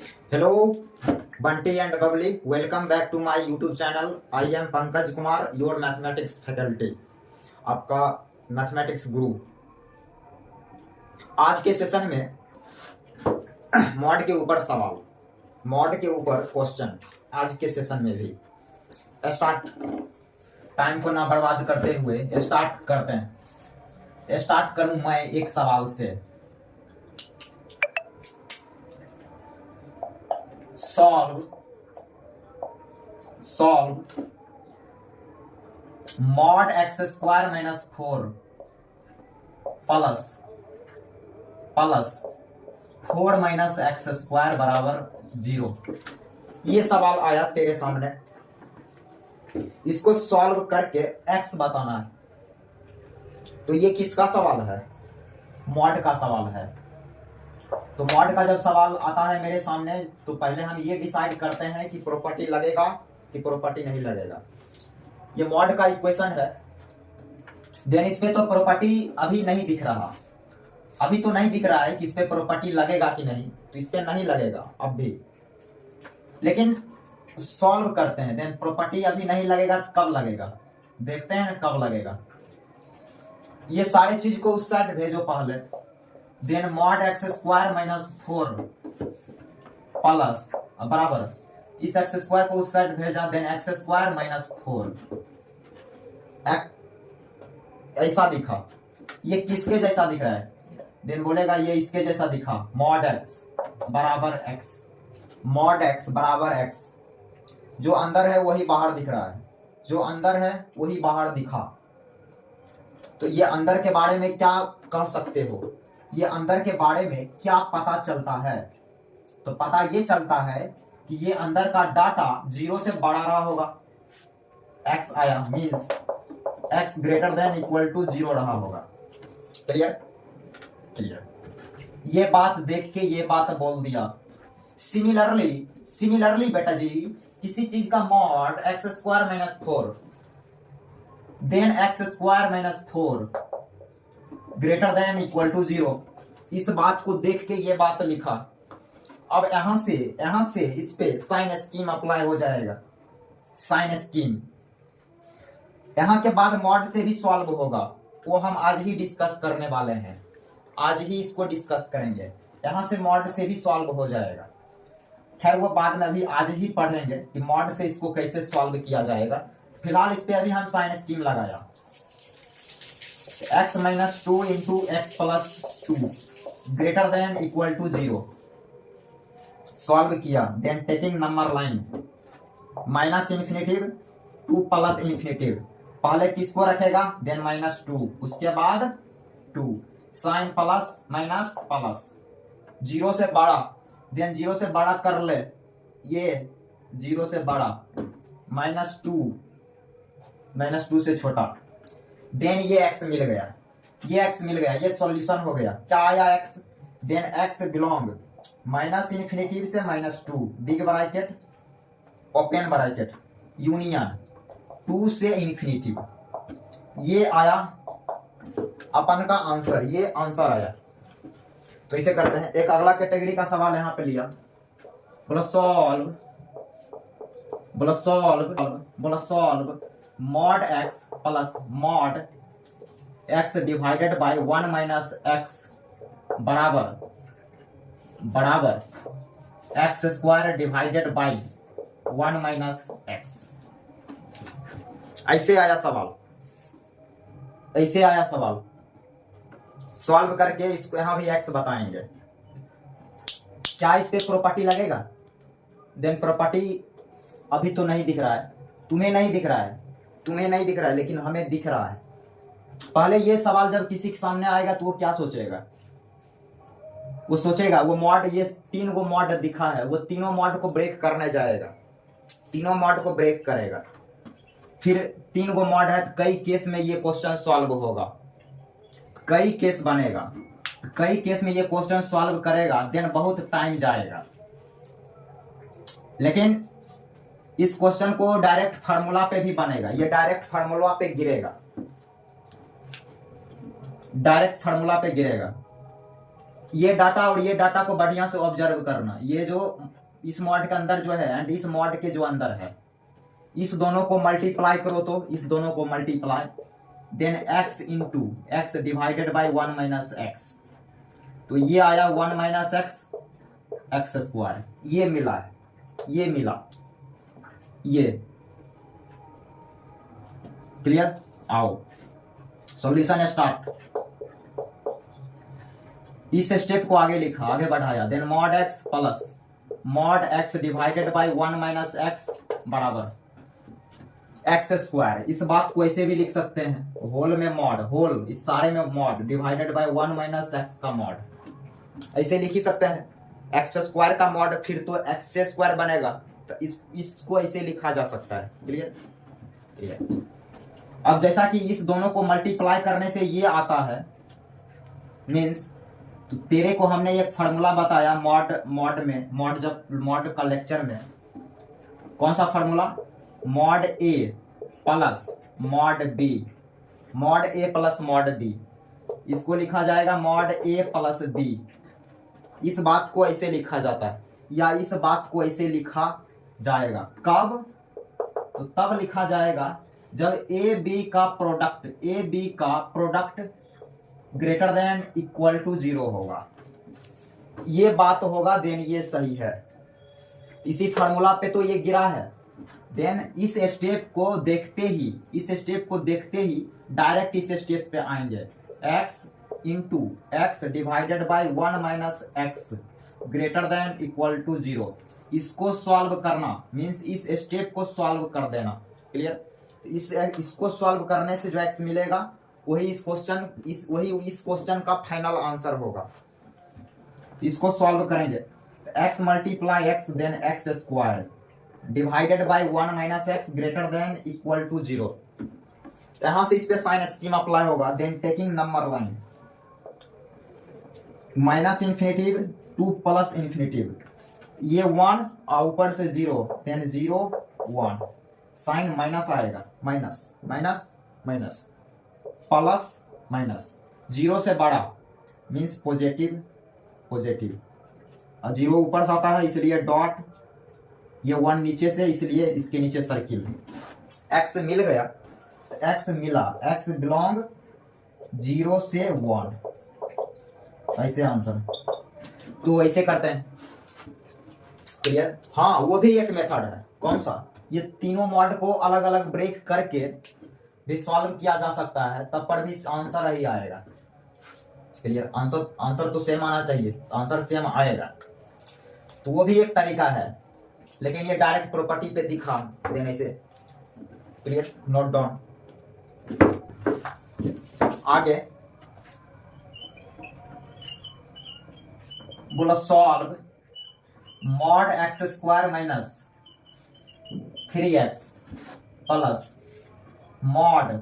Hello, Bunty and Bubbly. Welcome back to my YouTube channel. I am Pankaj Kumar, your mathematics faculty. आपका mathematics गुरु। आज के session में mod के ऊपर सवाल, मॉड के ऊपर क्वेश्चन आज के सेशन में भी स्टार्ट। टाइम को ना बर्बाद करते हुए स्टार्ट करते हैं। स्टार्ट करूं मैं एक सवाल से। solve mod x square minus 4 plus 4 minus x square बराबर 0। ये सवाल आया तेरे सामने, इसको सॉल्व करके x बताना है। तो ये किसका सवाल है? मॉड का सवाल है। तो मॉड का जब सवाल आता है मेरे सामने तो पहले हम ये डिसाइड करते हैं कि प्रॉपर्टी लगेगा कि प्रॉपर्टी नहीं लगेगा। ये मॉड का इक्वेशन है। देन इसमें तो प्रॉपर्टी अभी नहीं दिख रहा, अभी तो नहीं दिख रहा है कि इस पे प्रॉपर्टी लगेगा कि नहीं, तो इस पे नहीं लगेगा अब भी, लेकिन सॉल्व करते हैं। देन प्रॉपर्टी अभी नहीं लगेगा, कब लगेगा देखते हैं कब लगेगा। ये सारे चीज को उस साइड भेजो पहले। Then mod x square minus 4 plus बराबर इस एक्स स्क्वायर को उस साइड भेजा। देन एक्स स्क्वायर माइनस 4 ऐसा दिखा। ये किसके जैसा दिख रहा है? देन बोलेगा ये इसके जैसा दिखा। मॉड एक्स बराबर एक्स, मॉड एक्स बराबर एक्स। जो अंदर है वही बाहर दिख रहा है, जो अंदर है वही बाहर दिखा। तो ये अंदर के बारे में क्या कह सकते हो? ये अंदर के बारे में क्या पता चलता है? तो पता ये चलता है कि ये अंदर का डाटा 0 से बड़ा रहा होगा। x आया means x greater than equal to 0 रहा होगा। क्लियर? क्लियर। ये बात देख के ये बात बोल दिया। सिमिलरली बेटा जी, किसी चीज का mod x square minus 4 then x square minus 4 greater than equal to 0, इस बात को देख के ये बात लिखा। अब यहां से इस पे साइन स्कीम अप्लाई हो जाएगा। साइन स्कीम यहां के बाद मॉड से भी सॉल्व होगा, वो हम आज ही डिस्कस करने वाले हैं। आज ही इसको डिस्कस करेंगे। यहां से मॉड से भी सॉल्व हो जाएगा। खैर वो बाद में अभी आज ही पढ़ेंगे कि मॉड से इसको कैसे सॉल्व किया जाएगा। फिलहाल इस पे अभी हम साइन स्कीम लगाया। x minus 2 into x plus 2 greater than equal to 0 solve किया। Then taking number line minus infinitive 2 plus infinitive, पहले किसको रखेगा? देन माइनस 2, उसके बाद 2 साइन प्लस माइनस प्लस 0 से बड़ा। देन 0 से बड़ा कर ले, ये 0 से बड़ा माइनस 2 से छोटा। देन ये x मिल गया, ये x मिल गया, ये सॉल्यूशन हो गया। क्या आया x? Then x belong minus infinitive से minus 2 big bracket open bracket union 2 से इन्फिनेटिव। ये आया अपन का आंसर, ये आंसर आया। तो इसे करते हैं। एक अगला कैटेगरी का सवाल यहां पे लिया। बोला solve mod x plus mod x divided by 1 minus x बराबर x square divided by 1 minus x. ऐसे आया सवाल, ऐसे आया सवाल। सॉल्व करके इसको यहां भी एक्स बताएंगे। क्या इस पे प्रॉपर्टी लगेगा? देन प्रॉपर्टी अभी तो नहीं दिख रहा है, तुम्हें नहीं दिख रहा है, तुम्हें नहीं दिख रहा है, लेकिन हमें दिख रहा है। पहले ये सवाल जब किसी के सामने आएगा तो वो क्या सोचेगा? वो सोचेगा वो मॉड, ये 3 गो मॉड दिखा है, वो तीनों मॉड को ब्रेक करने जाएगा, तीनों मॉड को ब्रेक करेगा। फिर 3 गो मॉड है, कई केस में ये क्वेश्चन सॉल्व होगा, कई केस बनेगा, कई केस में ये क्वेश्चन सॉल्व करेगा। देन बहुत टाइम जाएगा, लेकिन इस क्वेश्चन को डायरेक्ट फार्मूला पे भी बनेगा। ये डायरेक्ट फार्मूला पे गिरेगा, डायरेक्ट फार्मूला पे गिरेगा। ये डाटा और ये डाटा को बढ़िया से ऑब्जर्व करना। ये जो इस मॉड के अंदर जो है एंड इस मॉड के जो अंदर है, इस दोनों को मल्टीप्लाई करो तो इस दोनों को multiply, then x into x divided by 1 minus x, तो ये आया 1 माइनस एक्स एक्स स्क्वायर। ये मिला है, ये मिला, ये क्लियर। आओ सॉल्यूशन स्टार्ट। इस स्टेप को आगे लिखा, आगे बढ़ाया, then mod x plus mod x divided by 1 minus x बराबर एक्स स्क्वायर। इस बात को ऐसे भी लिख सकते हैं, होल में मॉड, होल इस सारे में mod divided by 1 minus x का मॉड, ऐसे लिख ही सकते हैं। एक्स स्क्वायर का मॉड फिर तो एक्स स्क्वायर बनेगा, तो इसको ऐसे लिखा जा सकता है। Clear clear. अब जैसा कि इस दोनों को मल्टीप्लाई करने से ये आता है, मीन्स तो तेरे को हमने एक फार्मूला बताया मॉड का लेक्चर में, कौन सा फार्मूला, मॉड ए प्लस मॉड बी, मॉड ए प्लस मॉड बी, इसको लिखा जाएगा मॉड ए प्लस बी। इस बात को ऐसे लिखा जाता है, या इस बात को ऐसे लिखा जाएगा, कब, तो तब लिखा जाएगा जब ए बी का product greater than equal to 0 होगा। ये बात होगा, देन ये सही है। इसी फार्मूला पे तो ये गिरा है। देन इस स्टेप को देखते ही डायरेक्ट इस स्टेप पे आएंगे, x into x divided by 1 minus x greater than equal to 0। इसको सॉल्व करना मीन्स इस स्टेप को सॉल्व कर देना। क्लियर। इसको सॉल्व करने से जो x मिलेगा वही इस क्वेश्चन का फाइनल आंसर होगा। इसको सॉल्व करेंगे, x multiply x then x square divided by 1 minus x greater than equal to 0। यहां से इस पे साइन स्कीम अप्लाई होगा, then taking number line minus infinitive to plus infinitive, ये 1 और ऊपर से 0, देन 0 1, साइन माइनस आएगा, minus minus minus plus minus, 0 से बड़ा मीन्स पॉजिटिव पॉजिटिव, और 0 ऊपर से आता है इसलिए डॉट, ये 1 नीचे से इसलिए इसके नीचे सर्किल। x मिल गया, x मिला, x बिलोंग 0 से 1, ऐसे आंसर। तो ऐसे करते हैं। क्लियर। हाँ वो भी एक मेथड है, कौन सा, ये तीनों मॉड को अलग अलग ब्रेक करके भी सॉल्व किया जा सकता है, तब पर भी आंसर ही आएगा। क्लियर। आंसर तो सेम आना चाहिए, आंसर सेम आएगा, तो वो भी एक तरीका है, लेकिन ये डायरेक्ट प्रॉपर्टी पे दिखा देने से। क्लियर। Note down. आगे बोला solve mod x square minus 3x plus mod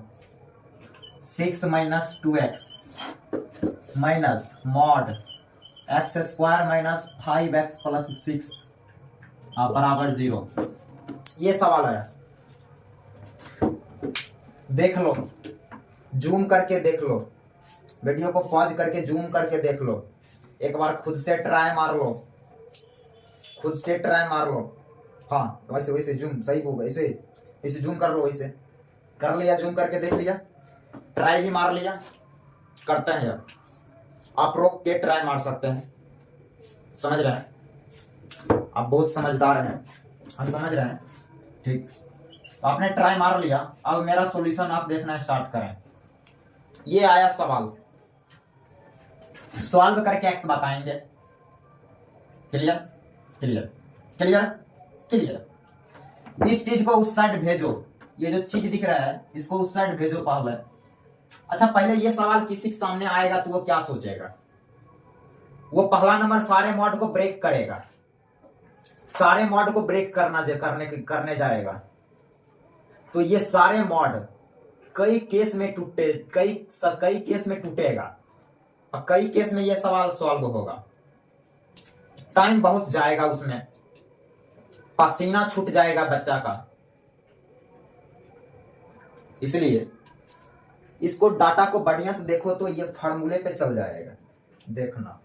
6 minus 2x minus mod x square minus 5x plus 6 बराबर 0। ये सवाल है, देख लो, जूम करके देख लो, वीडियो को पॉज करके जूम करके देख लो, एक बार खुद से ट्राई मार लो, खुद से ट्राई मार लो। हाँ वैसे वैसे जूम सही होगा, ऐसे जूम कर लो, वैसे कर लिया, जूम करके देख लिया, ट्राई भी मार लिया, करते हैं अब, आप रोक के ट्राई मार सकते हैं। समझ रहे हैं, आप बहुत समझदार हैं, हम समझ रहे हैं। ठीक, तो आपने ट्राई मार लिया, अब मेरा सॉल्यूशन आप देखना स्टार्ट करें। ये आया सवाल, सॉल्व करके एक्स बताएंगे। Clear clear clear clear. इस चीज को उस साइड भेजो, ये जो चीज दिख रहा है इसको उस साइड भेजो पहले। अच्छा पहले ये सवाल किसी के सामने आएगा तो वो क्या सोचेगा, वो पहला नंबर सारे मॉड को ब्रेक करेगा, सारे मॉड को ब्रेक करने जाएगा, तो ये सारे मॉड कई केस में टूटेगा, और कई केस में ये सवाल सॉल्व होगा। टाइम बहुत जाएगा उसमें, पसीना छूट जाएगा बच्चा का, इसलिए इसको डाटा को बढ़िया से देखो तो ये फार्मूले पे चल जाएगा। देखना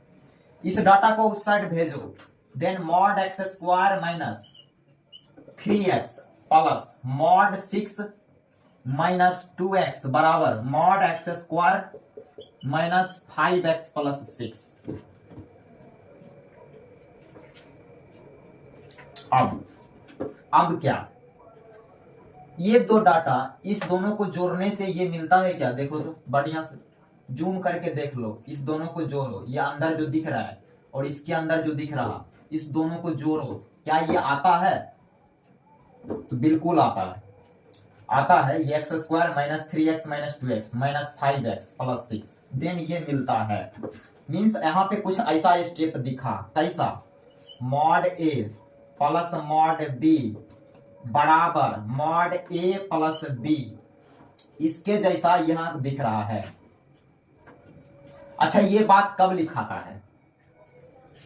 इस डाटा को उस साइड भेजो, then mod x square minus 3x plus mod 6 minus 2x बराबर mod x square minus 5x plus 6। अब क्या, ये दो डाटा इस दोनों को जोड़ने से ये मिलता है क्या? देखो तो बढ़िया से जूम करके देख लो, इस दोनों को जोड़ो, ये अंदर जो दिख रहा है और इसके अंदर जो दिख रहा, इस दोनों को जोड़ो, क्या ये आता है? तो बिल्कुल आता है, आता है। ये x square minus 3x minus 2x minus 5x plus 6, then ये मिलता है। मीन्स यहाँ पे कुछ ऐसा स्टेप दिखा, कैसा? मॉड ए प्लस मॉड बी बराबर मॉड ए प्लस बी, इसके जैसा यहाँ दिख रहा है। अच्छा, ये बात कब लिखाता है?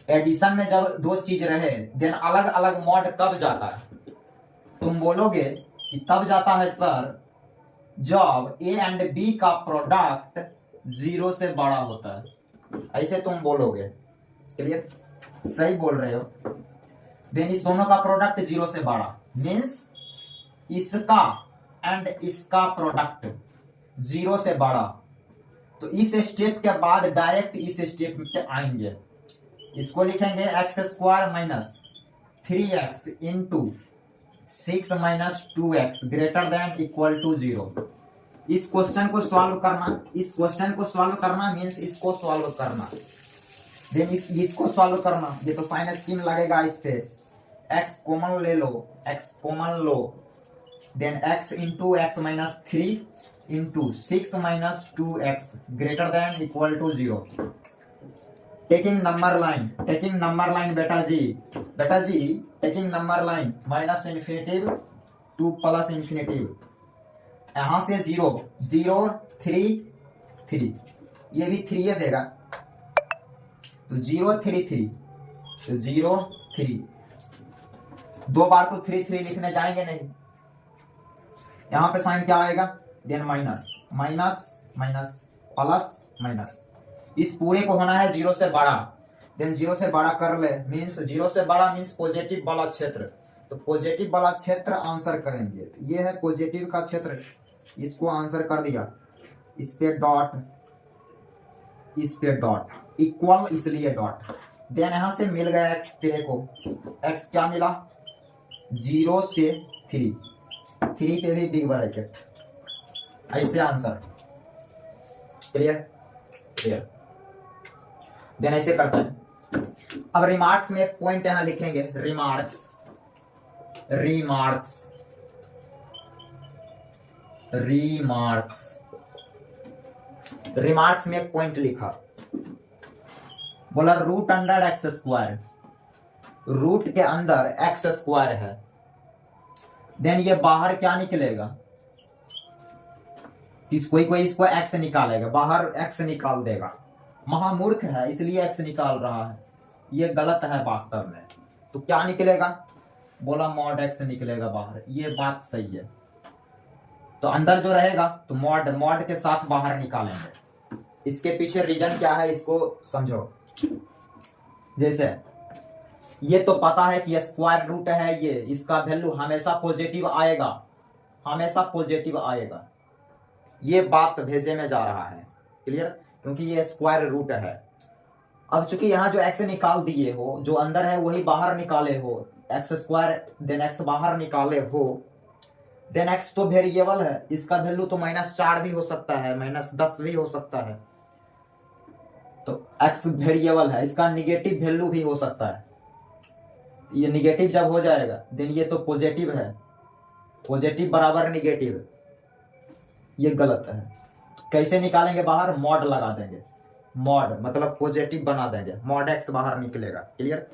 एडिशन में जब दो चीज रहे, देन अलग अलग मॉड कब जाता है? तुम बोलोगे कि तब जाता है सर जब ए एंड बी का प्रोडक्ट 0 से बड़ा होता है, ऐसे तुम बोलोगे। क्लियर? सही बोल रहे हो। देन इस दोनों का प्रोडक्ट 0 से बड़ा मीन्स इसका एंड इसका प्रोडक्ट 0 से बड़ा। तो इस स्टेप के बाद डायरेक्ट इस स्टेप पे आएंगे, इसको लिखेंगे x square minus 3x into 6 minus 2x greater than equal to 0। इस क्वेश्चन को सॉल्व करना, इस क्वेश्चन को सॉल्व करना मीन्स इसको सॉल्व करना, देन इसको सॉल्व करना। ये तो साइन स्कीम लगेगा इस पे, x कॉमन ले लो, x कॉमन लो, then x into x minus 3 into 6 minus 2x greater than equal to 0। Taking number line, taking number line बेटा जी, बेटा जी taking number line minus infinitive to plus infinitive, यहां से 0 0 3 3, ये भी 3 देगा, तो 0 3 3, तो 0 3, दो बार तो 3 3 लिखने जाएंगे नहीं। यहां पे साइन क्या आएगा? Then minus minus minus plus minus, इस पूरे को होना है 0 से बड़ा, देन 0 से बड़ा कर ले, मीन्स 0 से बड़ा मीन्स पॉजिटिव वाला क्षेत्र, तो पॉजिटिव वाला क्षेत्र आंसर करेंगे। तो ये है पॉजिटिव का क्षेत्र, इसको आंसर कर दिया, इस पे डॉट, इस पे डॉट, इक्वल इसलिए डॉट, देन यहां से मिल गया एक्स तेरे को, एक्स क्या मिला? 0 से 3, 3 पे भी बिग ब्रैकेट, ऐसे आंसर। क्लियर? क्लियर। देन ऐसे करता है। अब रिमार्क्स में एक पॉइंट यहां लिखेंगे, रिमार्क्स, रिमार्क्स, रिमार्क्स, रिमार्क्स में एक पॉइंट लिखा, बोला root under x square, root के अंदर एक्स स्क्वायर है, देन ये बाहर क्या निकलेगा? कोई कोई इसको एक्स निकालेगा, बाहर एक्स निकाल देगा, महामूर्ख है इसलिए एक्स निकाल रहा है, ये गलत है वास्तव में। तो क्या निकलेगा? बोला मॉड एक्स निकलेगा बाहर, ये बात सही है। तो अंदर जो रहेगा तो मॉड, मॉड के साथ बाहर निकालेंगे। इसके पीछे रीजन क्या है इसको समझो। जैसे ये तो पता है कि स्क्वायर रूट है, ये इसका वैल्यू हमेशा पॉजिटिव आएगा, हमेशा पॉजिटिव आएगा, ये बात भेजे में जा रहा है। क्लियर? क्योंकि ये स्क्वायर रूट है। अब चूंकि यहाँ जो एक्स निकाल दिए हो, जो अंदर है वही बाहर निकाले हो, एक्स स्क्वायर देन एक्स बाहर निकाले हो, देन एक्स तो वेरिएबल है, इसका वैल्यू तो -4 भी हो सकता है, -10 भी हो सकता है, तो एक्स वेरिएबल है, इसका निगेटिव वैल्यू भी हो सकता है। ये निगेटिव जब हो जाएगा देन ये तो पॉजिटिव है, पॉजिटिव बराबर निगेटिव, ये गलत है। तो कैसे निकालेंगे बाहर? मॉड लगा देंगे, मॉड मतलब पॉजिटिव बना देंगे, मॉड एक्स बाहर निकलेगा। क्लियर?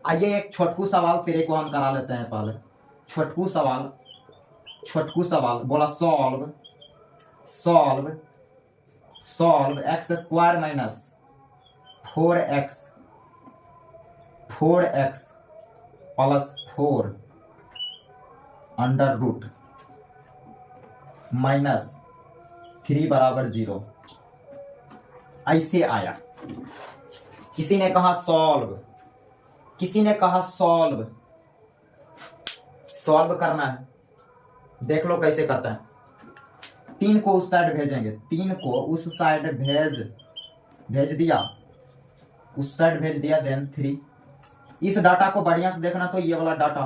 आइए एक छोटकू सवाल तेरे को हम करा लेते हैं पहले। छोटकू सवाल, छोटकू सवाल बोला solve, solve, solve x square minus 4x, 4x plus 4 under root -3 बराबर 0, ऐसे आया। किसी ने कहा सॉल्व, किसी ने कहा सॉल्व, सॉल्व करना है, देख लो कैसे करता है। 3 को उस साइड भेजेंगे, 3 को उस साइड भेज दिया, उस साइड भेज दिया, देन 3। इस डाटा को बढ़िया से देखना, तो ये वाला डाटा,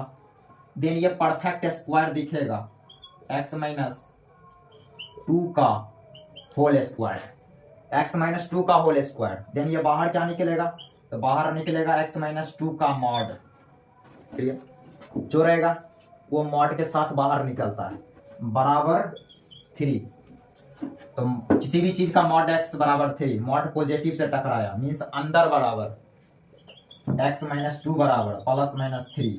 देन ये परफेक्ट स्क्वायर दिखेगा, x माइनस 2 का होल स्क्वायर, x माइनस 2 का होल स्क्वायर। देन ये बाहर क्या निकलेगा, तो बाहर निकलेगा x माइनस 2 का मॉड, क्लियर। जो रहेगा वो मॉड के साथ बाहर निकलता है, बराबर 3। तो किसी भी चीज का मॉड x बराबर 3, मॉड पॉजिटिव से टकराया मीन्स अंदर बराबर x माइनस 2 बराबर प्लस माइनस 3।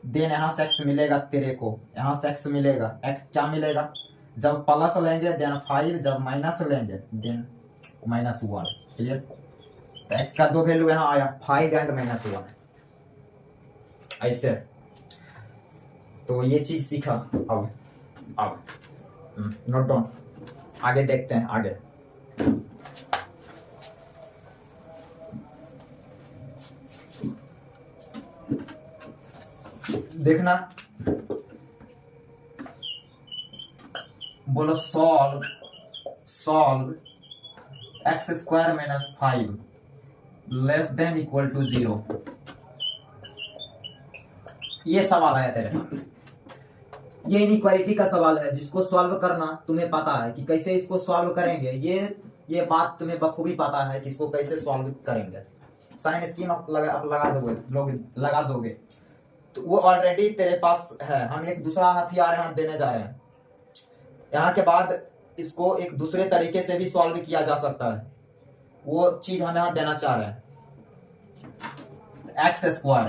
देन यहाँ से x मिलेगा तेरे को, यहाँ से x मिलेगा, x क्या मिलेगा, जब प्लस लेंगे देन 5, जब माइनस लेंगे देन माइनस 1, क्लियर। तो x का 2 वैल्यू यहाँ आया 5 एंड माइनस 1, ऐसे। तो ये चीज सीखा। अब नोट डाउन, आगे देखते हैं आगे। देखना, बोलो solve x square minus 5 less than equal to 0। ये सवाल आया तेरे सामने, ये इनइक्वालिटी का सवाल है, जिसको सॉल्व करना तुम्हें पता है कि कैसे इसको सॉल्व करेंगे। ये बात तुम्हें बखूबी पता है कि इसको कैसे सॉल्व करेंगे। साइन स्कीम आप लगा दोगे तो वो ऑलरेडी तेरे पास है। हम एक दूसरा हथियार यहाँ देने जा रहे हैं। यहाँ के बाद इसको एक दूसरे तरीके से भी सॉल्व किया जा सकता है, वो चीज हम यहाँ देना चाह रहे हैं। एक्स स्क्वायर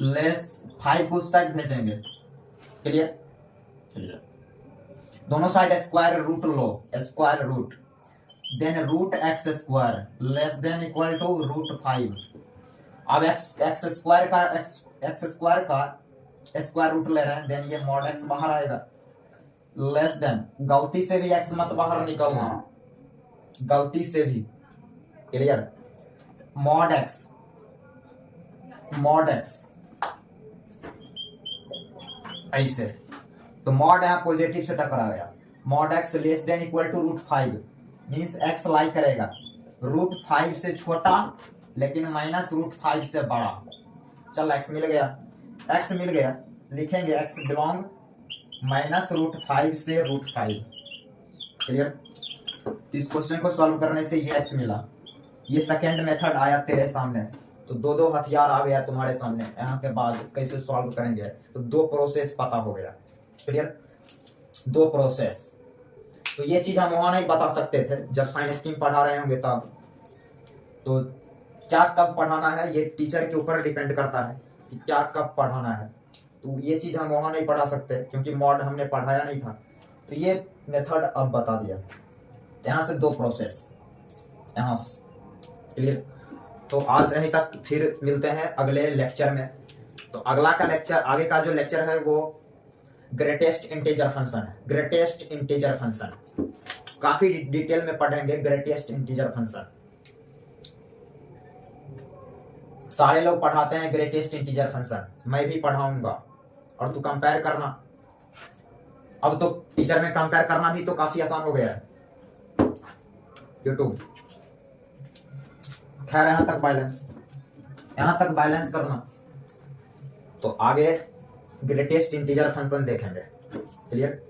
लेस 5 उस साइड भेजेंगे, क्लियर। दोनों साइड स्क्वायर रूट लो, square root, then root x square less than equal to root 5। अब एक्स स्क्वायर का स्क्वायर रूट ले रहे हैं, देन ये मॉड एक्स बाहर आएगा, लेस देन, गलती से भी एक्स मत बाहर निकलना, गलती से भी, क्लियर। मॉड एक्स ऐसे, तो मॉड यहाँ पॉजिटिव से टकरा गया, mod x less than equal to root 5 means x like करेगा रूट 5 से छोटा लेकिन माइनस रूट 5 से बड़ा। चल एक्स मिल गया, लिखेंगे एक्स बिलोंग माइनस रूट 5 से रूट 5, क्लियर। तो इस क्वेश्चन को सॉल्व करने से ये एक्स मिला। ये सेकेंड मेथड आया तेरे सामने, तो दो हथियार आ गया तुम्हारे सामने। यहाँ के बाद कैसे सॉल्व करेंगे, तो 2 प्रोसेस पता हो गया, क्लियर। 2 प्रोसेस, तो ये चीज हम वहां नहीं बता सकते थे जब साइन स्कीम पढ़ा रहे होंगे तब। तो क्या कब पढ़ाना है ये टीचर के ऊपर डिपेंड करता है कि क्या कब पढ़ाना है। तो ये चीज हम वहां नहीं पढ़ा सकते क्योंकि मॉड हमने पढ़ाया नहीं था। तो ये मेथड अब बता दिया। यहाँ से 2 प्रोसेस, यहाँ से, क्लियर। तो आज यहीं तक, फिर मिलते हैं अगले लेक्चर में। तो अगला का लेक्चर, आगे का जो लेक्चर है वो ग्रेटेस्ट इंटीजर फंक्शन है। ग्रेटेस्ट इंटीजर फंक्शन काफी डिटेल में पढ़ेंगे। ग्रेटेस्ट इंटीजर फंक्शन सारे लोग पढ़ाते हैं, ग्रेटेस्ट इंटीजर फंक्शन मैं भी पढ़ाऊंगा, और तू कंपेयर करना। अब तो टीचर में कंपेयर करना भी तो काफी आसान हो गया है, यूट्यूब। खैर यहाँ तक बैलेंस करना। तो आगे ग्रेटेस्ट इंटीजर फंक्शन देखेंगे, क्लियर।